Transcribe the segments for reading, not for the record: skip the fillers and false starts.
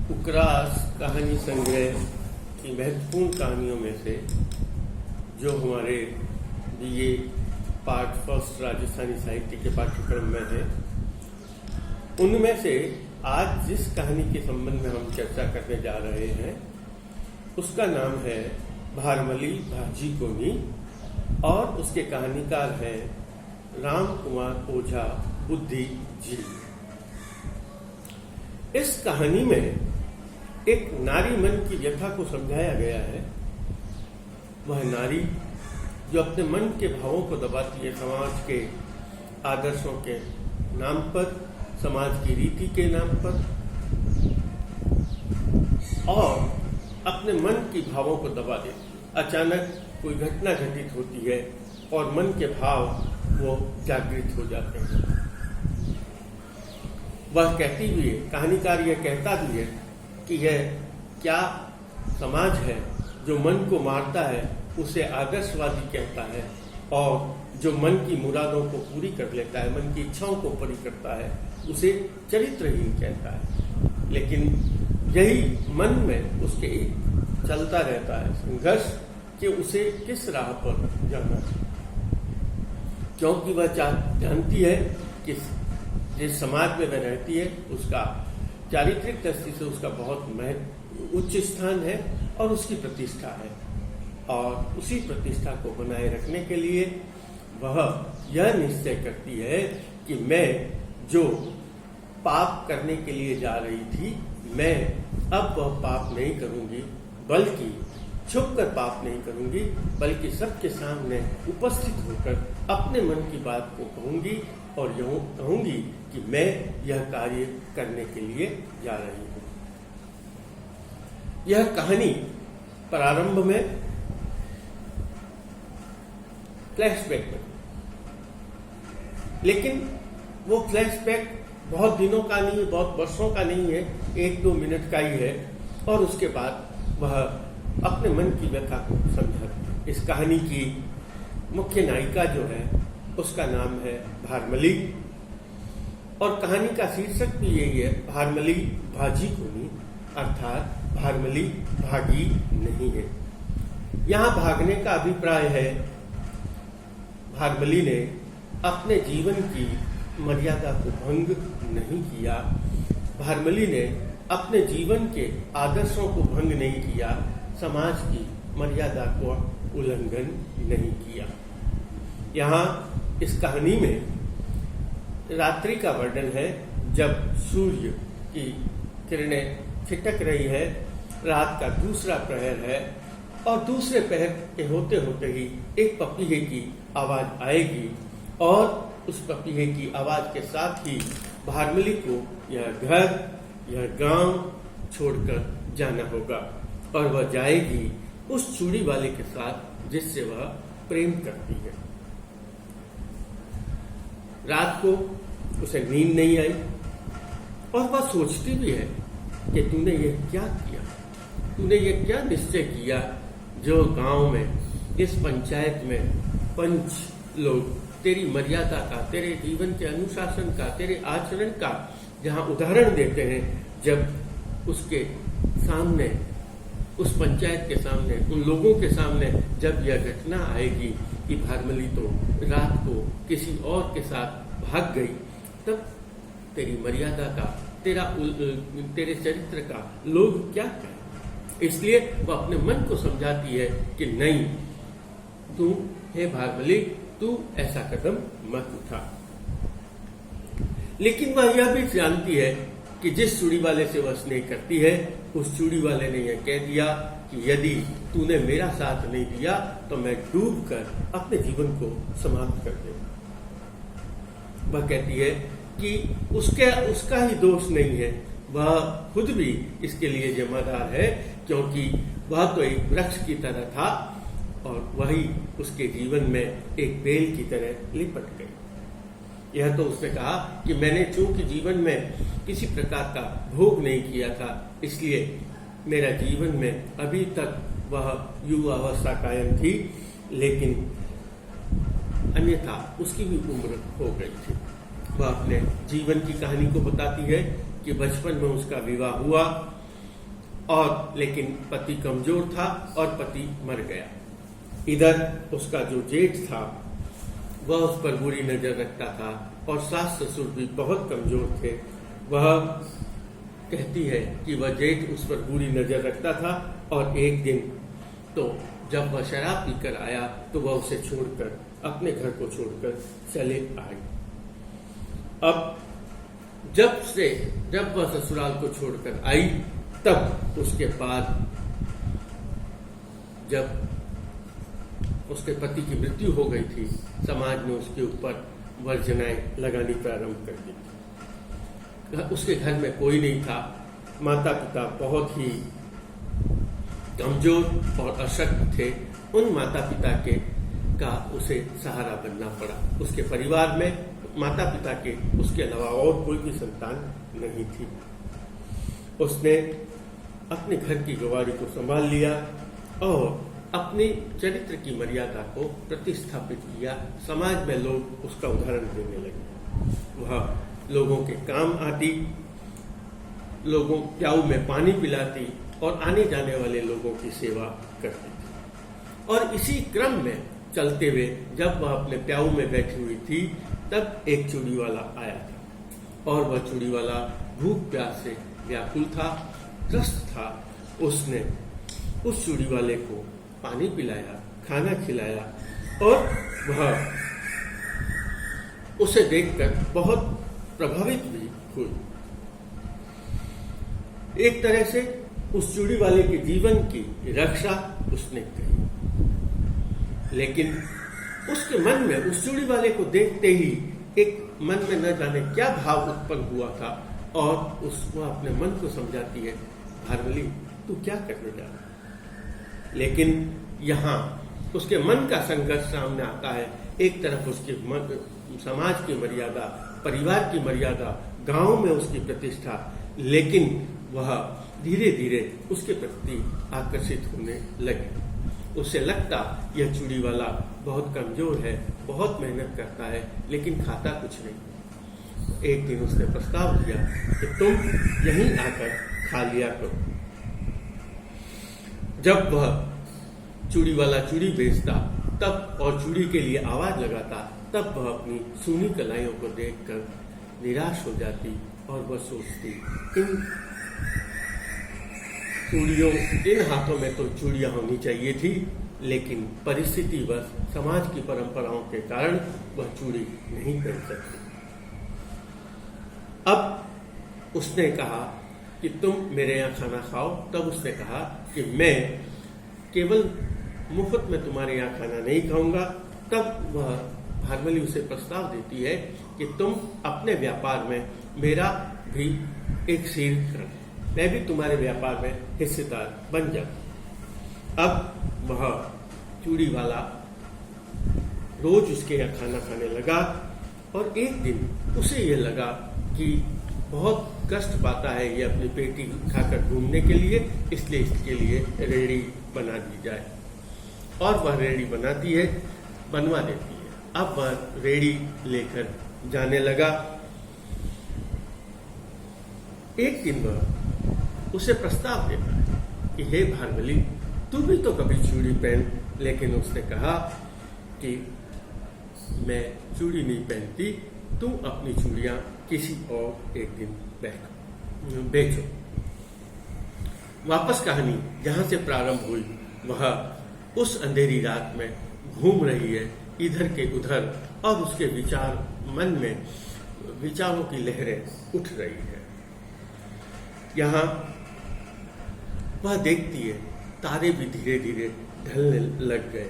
उकरास कहानी संग्रह की महत्वपूर्ण कहानियों में से जो हमारे ये पार्ट फर्स्ट राजस्थानी साहित्य के पाठ्यक्रम में है, उनमें से आज जिस कहानी के संबंध में हम चर्चा करने जा रहे हैं उसका नाम है भारमली भाजी कोनी और उसके कहानीकार हैं राम कुमार ओझा बुद्धिजीवी। इस कहानी में एक नारी मन की व्यथा को समझाया गया है। वह नारी जो अपने मन के भावों को दबाती है समाज के आदर्शों के नाम पर, समाज की रीति के नाम पर, और अपने मन की भावों को दबा देती है। अचानक कोई घटना घटित होती है और मन के भाव वो जागृत हो जाते हैं। वह कहती भी है, कहानीकार यह कहता भी है कि यह क्या समाज है जो मन को मारता है उसे आदर्शवादी कहता है, और जो मन की मुरादों को पूरी कर लेता है, मन की इच्छाओं को पूरी करता है, उसे चरित्रहीन कहता है। लेकिन यही मन में उसके चलता रहता है संघर्ष कि उसे किस राह पर जाना है, क्योंकि वह जानती है कि जिस समाज में वह रहती है उसका चारित्रिक दृष्टि से उसका बहुत उच्च स्थान है और उसकी प्रतिष्ठा है, और उसी प्रतिष्ठा को बनाए रखने के लिए वह यह निश्चय करती है कि मैं जो पाप करने के लिए जा रही थी, मैं अब वह पाप नहीं करूंगी, बल्कि छुपकर पाप नहीं करूंगी, बल्कि सबके सामने उपस्थित होकर अपने मन की बात को कहूंगी और यूं कहूंगी कि मैं यह कार्य करने के लिए जा रही हूं। यह कहानी प्रारंभ में फ्लैशबैक में, लेकिन वो फ्लैशबैक बहुत दिनों का नहीं है, बहुत वर्षों का नहीं है, 1-2 मिनट का ही है, और उसके बाद वह अपने मन की व्यथा को समझा। इस कहानी की मुख्य नायिका जो है उसका नाम है भारमली, और कहानी का शीर्षक भी यही है, भारमली भाजी कोनी, अर्थात भारमली भागी नहीं है। यहाँ भागने का अभिप्राय है भारमली ने अपने जीवन की मर्यादा को भंग नहीं किया, भारमली ने अपने जीवन के आदर्शों को भंग नहीं किया, समाज की मर्यादा को उल्लंघन नहीं किया। यहाँ इस कहानी में रात्रि का वर्णन है, जब सूर्य की किरणें छिटक रही है, रात का दूसरा प्रहर है, और दूसरे प्रहर के होते होते ही एक पपीहे की आवाज आएगी, और उस पपीहे की आवाज के साथ ही भारमली को यह घर, यह गांव छोड़कर जाना होगा, और वह जाएगी उस चूड़ी वाले के साथ जिससे वह प्रेम करती है। रात को उसे नींद नहीं आई, और वह सोचती भी है कि तूने ये क्या किया, तूने ये क्या निश्चय किया, जो गांव में, इस पंचायत में पंच लोग तेरी मर्यादा का, तेरे जीवन के अनुशासन का, तेरे आचरण का जहां उदाहरण देते हैं, जब उसके सामने, उस पंचायत के सामने, उन लोगों के सामने जब यह घटना आएगी कि भारमली तो रात को किसी और के साथ भाग गई, तब तेरी मर्यादा का, तेरे चरित्र का लोग क्या कहें। इसलिए वह अपने मन को समझाती है कि नहीं, तू हे भारमली, तू ऐसा कदम मत उठा। लेकिन वह यह भी जानती है कि जिस चूड़ी वाले से वह स्नेह करती है, उस चूड़ी वाले ने यह कह दिया कि यदि तूने मेरा साथ नहीं दिया तो मैं डूबकर अपने जीवन को समाप्त कर दूंगा। वह कहती है कि उसका ही दोष नहीं है, वह खुद भी इसके लिए जिम्मेदार है, क्योंकि वह तो एक वृक्ष की तरह था और वही उसके जीवन में एक बेल की तरह लिपट गई। यह तो उसने कहा कि मैंने चूंकि जीवन में किसी प्रकार का भोग नहीं किया था, इसलिए मेरा जीवन में अभी तक वह युवावस्था कायम थी, लेकिन अन्यथा उसकी भी उम्र हो गई थी। वह अपने जीवन की कहानी को बताती है कि बचपन में उसका विवाह हुआ और लेकिन पति कमजोर था और पति मर गया। इधर उसका जो जेठ था वह उस पर बुरी नजर रखता था और सास ससुर भी बहुत कमजोर थे। वह कहती है कि वह जेठ उस पर बुरी नजर रखता था और एक दिन तो जब वह शराब पीकर आया तो वह उसे छोड़कर अपने घर को छोड़कर चले आई। अब जब वह ससुराल को छोड़कर आई तब उसके बाद जब उसके पति की मृत्यु हो गई थी, समाज ने उसके ऊपर वर्जनाएं लगानी प्रारंभ कर दी थी। उसके घर में कोई नहीं था, माता पिता बहुत ही कमजोर और अशक्त थे। उन माता पिता का उसे सहारा बनना पड़ा। उसके परिवार में माता पिता के उसके अलावा और कोई भी संतान नहीं थी। उसने अपने घर की गवारी को संभाल लिया और अपनी चरित्र की मर्यादा को प्रतिस्थापित किया। समाज में लोग उसका उदाहरण देने लगे। वह लोगों के काम आती, लोगों प्याऊ में पानी पिलाती और आने जाने वाले लोगों की सेवा करती थी। और इसी क्रम में चलते हुए जब वह अपने प्याऊ में बैठी हुई थी तब एक चूड़ी वाला आया था और वह चूड़ी वाला भूख प्यास से व्याकुल था, त्रस्त था। उसने उस चूड़ी वाले को पानी पिलाया, खाना खिलाया और वह उसे देखकर बहुत प्रभावित भी हुई। एक तरह से उस चूड़ी वाले के जीवन की रक्षा उसने की, लेकिन उसके मन में उस चूड़ी वाले को देखते ही एक मन में न जाने क्या भाव उत्पन्न हुआ था और वह अपने मन को समझाती है, भारवली तू क्या करने जा रहा है। लेकिन यहाँ उसके मन का संघर्ष सामने आता है। एक तरफ उसके समाज की मर्यादा, परिवार की मर्यादा, गांव में उसकी प्रतिष्ठा, लेकिन वह धीरे धीरे उसके प्रति आकर्षित होने लगे। उसे लगता यह चूड़ी वाला बहुत कमजोर है, बहुत मेहनत करता है, लेकिन खाता कुछ नहीं। एक दिन उसने प्रस्ताव दिया कि तुम यहीं आकर खा लिया करो। जब वह चूड़ी वाला चूड़ी बेचता तब और चूड़ी के लिए आवाज लगाता तब वह अपनी सूनी कलाइयों को देखकर निराश हो जाती और वह सोचती इन हाथों में तो चूड़ियां होनी चाहिए थी, लेकिन परिस्थिति बस समाज की परंपराओं के कारण वह चूड़ी नहीं पहन सकती। अब उसने कहा कि तुम मेरे यहाँ खाना खाओ। तब उसने कहा कि मैं केवल मुफ्त में तुम्हारे यहाँ खाना नहीं खाऊंगा। तब वह भारवली उसे प्रस्ताव देती है कि तुम अपने व्यापार में मेरा भी एक शेयर कर, मैं भी तुम्हारे व्यापार में हिस्सेदार बन जाऊं। अब वह चूड़ी वाला रोज उसके यहाँ खाना खाने लगा और एक दिन उसे यह लगा कि बहुत कष्ट पाता है ये अपनी पेटी खाकर घूमने के लिए, इसलिए इसके लिए रेहड़ी बना दी जाए। और वह रेहड़ी बनवा देती है। अब वह रेहड़ी लेकर जाने लगा। एक दिन वह उसे प्रस्ताव देता है कि हे भारवली तू भी तो कभी चूड़ी पहन, लेकिन उसने कहा कि मैं चूड़ी नहीं पहनती, तुम अपनी चूड़ियां किसी और एक दिन बेचो। वापस कहानी जहां से प्रारंभ हुई वह उस अंधेरी रात में घूम रही है, इधर के उधर, और उसके मन में विचारों की लहरें उठ रही है। यहाँ वह देखती है तारे भी धीरे धीरे ढलने लग गए।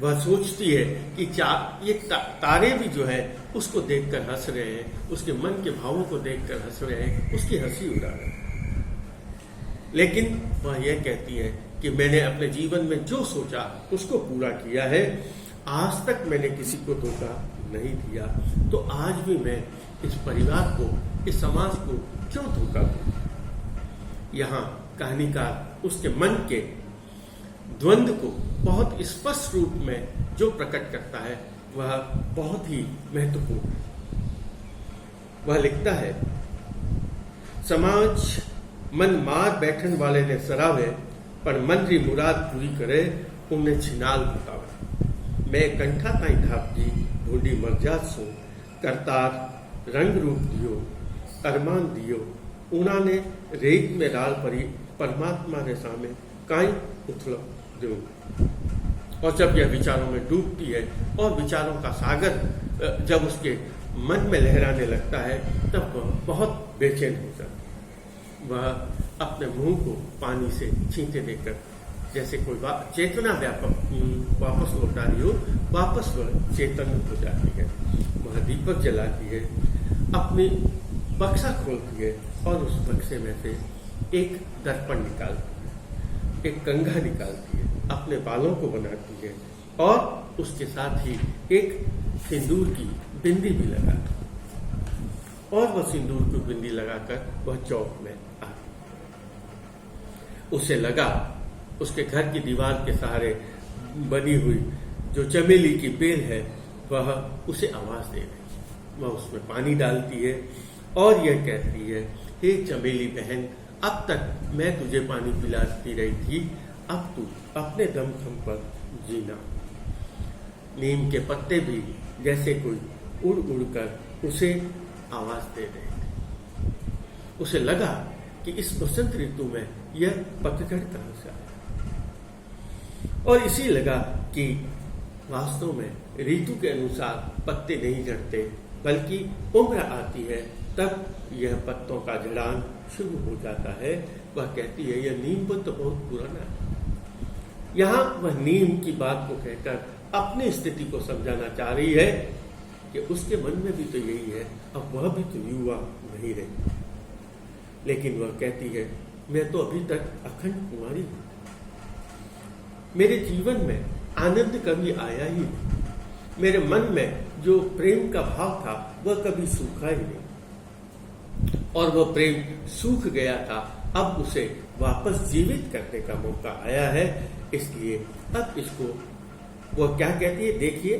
वह सोचती है कि ये तारे भी जो है उसको देखकर हंस रहे हैं, उसके मन के भावों को देखकर हंस रहे हैं, उसकी हंसी उड़ा रहे हैं। लेकिन वह यह कहती है कि मैंने अपने जीवन में जो सोचा उसको पूरा किया है, आज तक मैंने किसी को धोखा नहीं दिया, तो आज भी मैं इस परिवार को, इस समाज को क्यों धोखा दूं। यहाँ कहानीकार उसके मन के द्वंद्व को बहुत स्पष्ट रूप में जो प्रकट करता है वह बहुत ही महत्वपूर्ण है। वह लिखता है, समाज मन मार बैठन वाले ने सरावे, पर मन री मुराद पूरी करे उन्हें छिनाल बतावे। मैं कंठा ताई धापजी ढूंढी मरजात सू, करतार रंग रूप दियो अरमान दियो, उन्होंने रेत में डाल परी परमात्मा ने सामने काई उथल दूं। और जब यह विचारों में डूबती है और विचारों का सागर जब उसके मन में लहराने लगता है, तब वह बहुत बेचैन हो जाता है। वह अपने मुंह को पानी से छींटे देकर जैसे कोई चेतना व्यापक वापस लौटा रही हो, वापस वह चेतन हो जाती है। वह दीपक जलाती है, अपनी बक्सा खोलती है और उस बक्से में से एक दर्पण निकालती है, एक कंघा निकालती है, अपने बालों को बनाती है और उसके साथ ही एक सिंदूर की बिंदी भी लगाती है। और वह सिंदूर की बिंदी लगाकर वह चौक में आ, उसे लगा उसके घर की दीवार के सहारे बनी हुई जो चमेली की बेल है वह उसे आवाज दे रही। वह उसमें पानी डालती है और यह कहती है, हे चमेली बहन, अब तक मैं तुझे पानी पिलाती रही थी, अब तू अपने दमखम पर जीना। नीम के पत्ते भी जैसे कोई उड़ उड़ कर उसे आवाज दे रहे थे। उसे लगा कि इस बसंत ऋतु में यह पतझड़ कहां से आया, और इसी लगा कि वास्तव में ऋतु के अनुसार पत्ते नहीं झड़ते, बल्कि उम्र आती है तब यह पत्तों का झड़ान शुरू हो जाता है। वह कहती है, यह नीम पत्ता तो बहुत पुराना है। यहाँ वह नीम की बात को कहकर अपनी स्थिति को समझाना चाह रही है कि उसके मन में भी तो यही है, अब वह भी तो युवा नहीं रही। लेकिन वह कहती है, मैं तो अभी तक अखंड कुंवारी हूं, मेरे जीवन में आनंद कभी आया ही नहीं, मेरे मन में जो प्रेम का भाव था वह कभी सूखा ही नहीं, और वह प्रेम सूख गया था, अब उसे वापस जीवित करने का मौका आया है। इसलिए अब इसको वह क्या कहती है, देखिए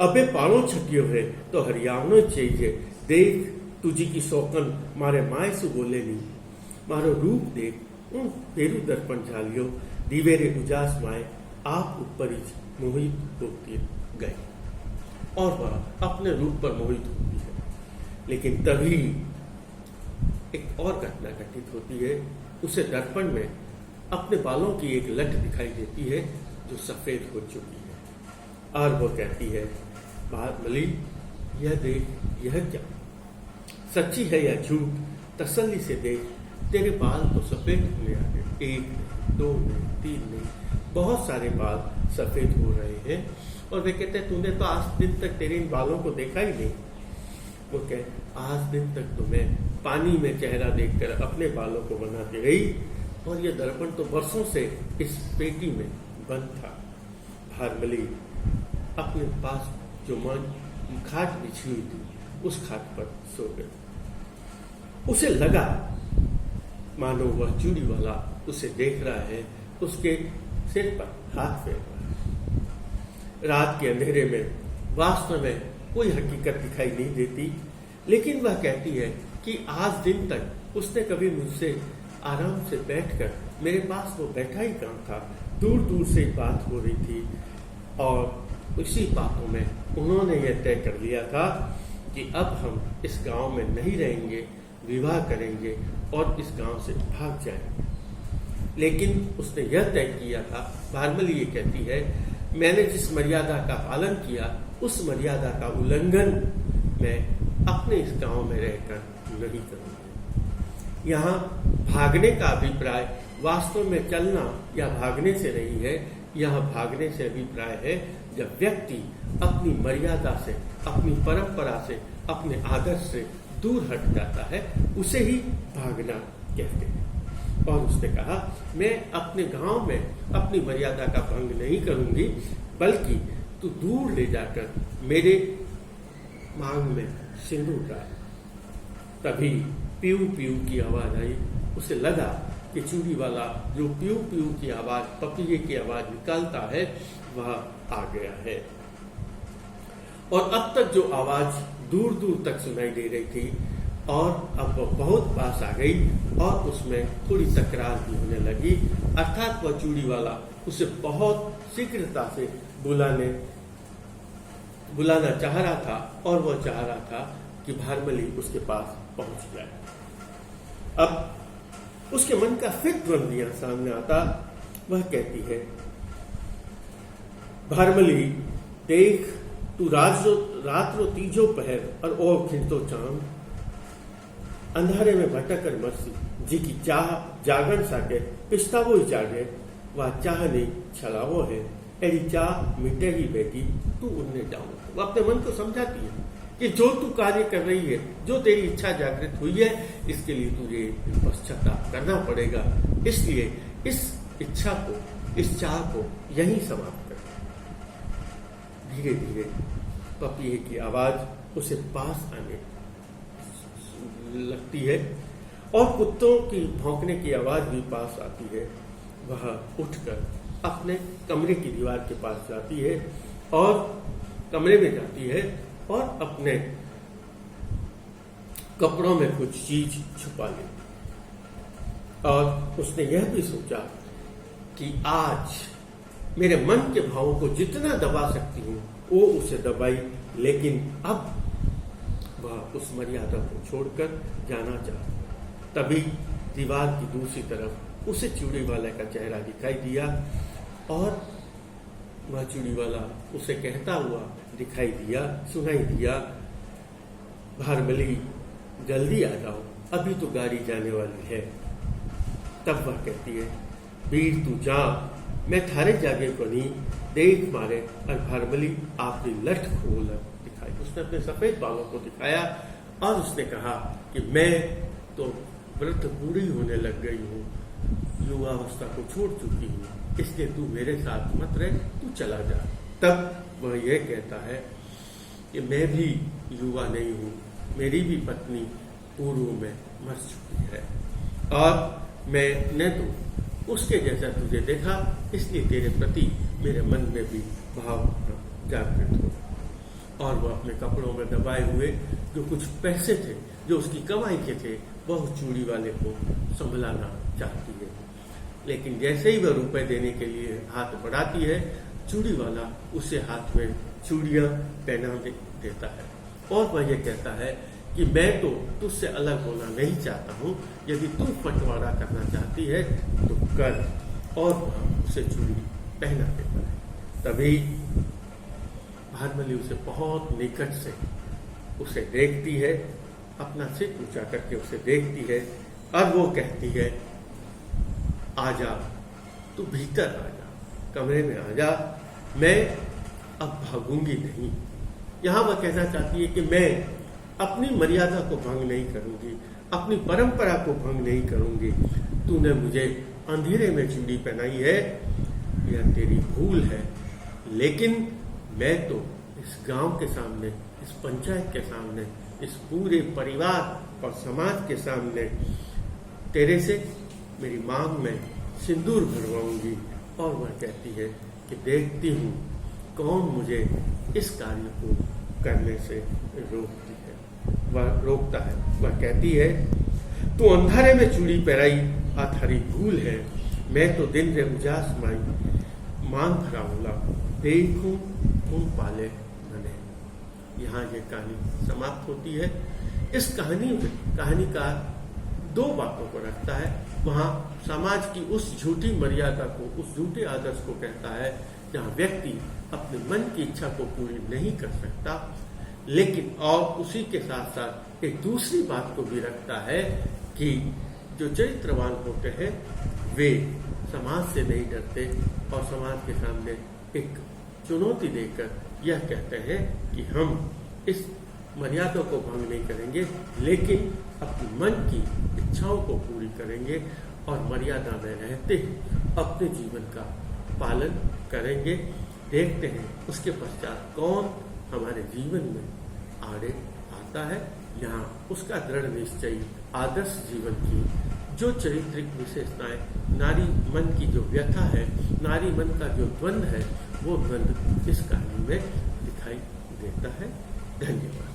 अबे पाणो छटियो है तो हरियाणो चाहिए, देख तुझी की सौकन मारे माए सु बोले नहीं, मारो रूप देख फेरू दर्पण झालियो, दीवेरे उजास माए आप ऊपर ही मोहित होती गए। और वह अपने रूप पर मोहित होती है। लेकिन तभी एक और घटना घटित होती है। उसे दर्पण में अपने बालों की एक लट दिखाई देती है जो सफेद हो चुकी है, और वो कहती है, महात्मली यह देख, यह क्या सच्ची है या झूठ, तसल्ली से देख, तेरे बाल तो सफेद होने आ गए, 1 नहीं, 2 नहीं, 3 नहीं, बहुत सारे बाल सफेद हो रहे हैं। और वे कहते हैं, तूने तो आज दिन तक तेरे इन बालों को देखा ही नहीं। वो कहे, आज दिन तक तो मैं पानी में चेहरा देखकर अपने बालों को बनाती रही, और यह दर्पण तो वर्षों से इस पेटी में बंद था। भारमली अपने पास जो खाट बिछी हुई थी उस खाट पर सो गई। उसे लगा मानो वह चूड़ी वाला उसे देख रहा है, उसके सिर पर हाथ फेर रहा है। रात के अंधेरे में वास्तव में कोई हकीकत दिखाई नहीं देती, लेकिन वह कहती है कि आज दिन तक उसने कभी मुझसे आराम से बैठकर, मेरे पास वो बैठा ही कहाँ था, दूर दूर से बात हो रही थी, और इसी बातों में उन्होंने यह तय कर लिया था कि अब हम इस गांव में नहीं रहेंगे, विवाह करेंगे और इस गांव से भाग जाएंगे। लेकिन उसने यह तय किया था, भारमली ये कहती है, मैंने जिस मर्यादा का पालन किया उस मर्यादा का उल्लंघन मैं अपने इस गांव में रहकर नहीं करूंगा। यहाँ भागने का अभिप्राय वास्तव में चलना या भागने से नहीं है, यह भागने से अभिप्राय है जब व्यक्ति अपनी मर्यादा से, अपनी परंपरा से, अपने आदर्श से दूर हट जाता है, उसे ही भागना कहते हैं। और उसने कहा, मैं अपने गांव में अपनी मर्यादा का भंग नहीं करूंगी, बल्कि तू दूर ले जाकर मेरे मांग में सिंदूर डाल। तभी पीऊ पीऊ की आवाज आई। उसे लगा कि चूड़ी वाला जो पीऊ पीऊ की आवाज, पपीहे की आवाज निकालता है, वह आ गया है। और अब तक जो आवाज दूर दूर तक सुनाई दे रही थी, और अब वो बहुत पास आ गई और उसमें थोड़ी तकरार भी होने लगी, अर्थात वह चूड़ी वाला उसे बहुत शीघ्रता से बुलाना चाह रहा था और वह चाह रहा था कि भारमली उसके पास पहुंच जाए। अब उसके मन का फिर द्वंद्व यहाँ सामने आता। वह कहती है, भारमली देख, तू रात रो तीजो पहर और खिंचतो चांद, अंधारे में भटक कर मरसी, जी की चाह जागन साके पिछतावो ही जागे, वह चाह नहीं छलावो है, एरी चाह मिटे ही बेटी, तू उड़ने जाओ। वो अपने मन को समझाती है कि जो तू कार्य कर रही है, जो तेरी इच्छा जागृत हुई है, इसके लिए तुझे पश्चाताप करना पड़ेगा। इसलिए इस इच्छा को, इस चाह को यहीं समाप्त कर। धीरे धीरे पपीहे की आवाज उसे पास आने लगती है और कुत्तों की भौंकने की आवाज भी पास आती है। वह उठकर अपने कमरे की दीवार के पास जाती है और कमरे में जाती है और अपने कपड़ों में कुछ चीज छुपा ली। और उसने यह भी सोचा कि आज मेरे मन के भावों को जितना दबा सकती हूं वो उसे दबाई, लेकिन अब वह उस मर्यादा को छोड़कर जाना चाहता। तभी दीवार की दूसरी तरफ उसे चूड़ी वाले का चेहरा दिखाई दिया और वह चूड़ी वाला उसे कहता हुआ दिखाई दिया, सुनाई दिया, भारमली जल्दी आ जाओ, अभी तो गाड़ी जाने वाली है। तब वह कहती है, वीर तू जा, मैं थारे जागे को नहीं देख मारे। और भारमली आपकी लठ खोल दिखाई। उसने अपने सफेद बालों को दिखाया और उसने कहा कि मैं तो व्रत पूरी होने लग गई हूँ, युवावस्था को छोड़ चुकी हूँ, इसलिए तू मेरे साथ मत रह, तू चला जा। तब वह यह कहता है कि मैं भी युवा नहीं हूँ, मेरी भी पत्नी पूर्व में मर चुकी है और मैंने तो उसके जैसा तुझे देखा, इसलिए तेरे प्रति मेरे मन में भी भाव जागृत हो। और वह अपने कपड़ों में दबाए हुए जो कुछ पैसे थे, जो उसकी कमाई के थे, वह उस चूड़ी वाले को संभलाना चाहती है। लेकिन जैसे ही वह रुपए देने के लिए हाथ बढ़ाती है, चूड़ी वाला उसे हाथ में चूड़ियां पहना देता है और वह यह कहता है कि मैं तो तुझसे अलग होना नहीं चाहता हूँ, यदि तू बंटवारा करना चाहती है तो कर। और वह उसे चूड़ी पहना देता है। तभी भारमली उसे बहुत निकट से उसे देखती है, अपना सिर ऊंचा करके उसे देखती है और वो कहती है, आजा, तू भीतर आ जा, कमरे में आ जा, मैं अब भागूंगी नहीं। यहां वह कहना चाहती है कि मैं अपनी मर्यादा को भंग नहीं करूंगी, अपनी परंपरा को भंग नहीं करूंगी। तूने मुझे अंधेरे में चूड़ी पहनाई है, यह तेरी भूल है, लेकिन मैं तो इस गांव के सामने, इस पंचायत के सामने, इस पूरे परिवार और समाज के सामने तेरे से मेरी मांग में सिंदूर भरवाऊंगी। और वह कहती है कि देखती हूँ कौन मुझे इस कार्य को करने से रोकती है। वह रोकता है। वह कहती है, तू अंधारे में चूड़ी पहराई आ थारी भूल है, मैं तो दिन रे उजास माई मांग भराऊंगा, देखूं तुम पाले मने। यहाँ ये कहानी समाप्त होती है। इस कहानी में कहानीकार दो बातों को रखता है। वहाँ समाज की उस झूठी मर्यादा को, उस झूठे आदर्श को कहता है जहाँ व्यक्ति अपने मन की इच्छा को पूरी नहीं कर सकता, लेकिन और उसी के साथ साथ एक दूसरी बात को भी रखता है कि जो चरित्रवान होते हैं वे समाज से नहीं डरते और समाज के सामने एक चुनौती देकर यह कहते हैं कि हम इस मर्यादा को भंग नहीं करेंगे, लेकिन अपनी मन की इच्छाओं को पूरी करेंगे और मर्यादा में रहते हुए अपने जीवन का पालन करेंगे। देखते हैं उसके पश्चात कौन हमारे जीवन में आगे आता है। यहाँ उसका दृढ़ निश्चयी आदर्श जीवन की जो चारित्रिक विशेषताएं, नारी मन की जो व्यथा है, नारी मन का जो द्वंद्व है, वो द्वंद्व इस कहानी में दिखाई देता है। धन्यवाद।